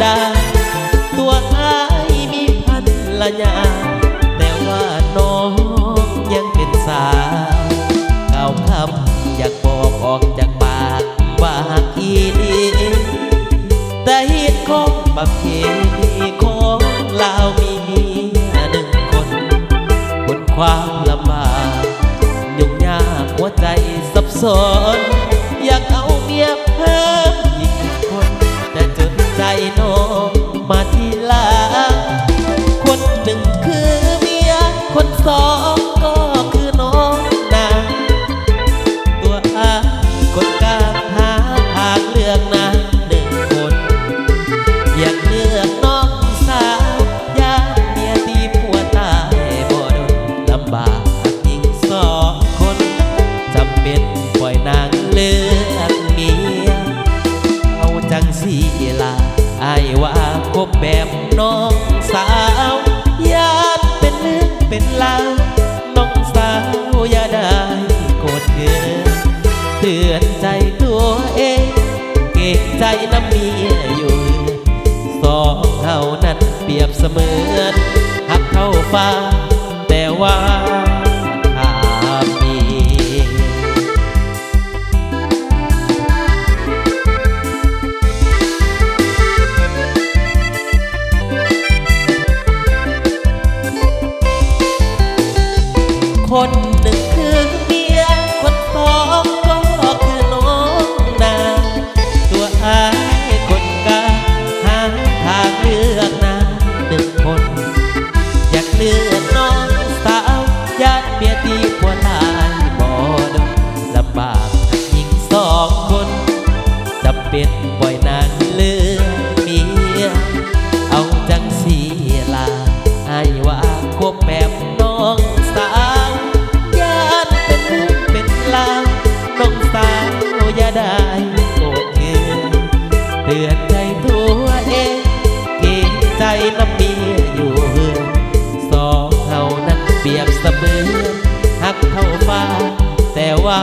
ดาตัวอ้ายมีพันละยาแต่ว่าน้องยังเป็นสาวก้าวคำอยากบอกออกจากปากว่าหักอีหลีแต่เหตุของประเพณีของลาวมีเมียหนึ่งคนบนความลำบากยุ่งยากหัวใจสับสนอยากเอาเมียเพิ่มอีกคนแต่จนใจน้องมาทีหลังคนหนึ่งคือเมียคนสองก็คือน้องนาตัวอาคนกลางหาทางเลือกนะหนึ่งคนอยากเลือกน้องสาวญาติเมียตีผัวตายบ่โดนลำบากยิ่งสองคนจำเป็นปล่อยนางเลือกเมียเอาจังสีลาอายว่าคบแบบน้องสาวญาติเป็นเรื่องเป็นราวน้องสาวอย่าได้โกรธเกินเตือนใจตัวเองเก่งใจน้ำเมียอยู่สองเท่านั้นเปรียบเสมือนหักเท่าฟ้าแต่ว่าถ้ามีคนหนึ่งคือเมียคนสองก็คือน้องนาตัวอ้ายคนกลางหาทางเลือกนาหนึ่งคนอยากเลือกน้องสาวญาติเมียตีผัวตายบ่โดนลำบากยิ่งสองคนจำเป็นปล่อยนางเลือกเมียเอาจังสีลาให้ว่าคบแบบน้องสาวน้องสาวอย่าได้โกรธเกินเตือนใจตัวเองเกรงใจน้ำเมียอยู่สองเท่านั้นเปรียบเสมือนหักเท่าฟ้าแต่ว่า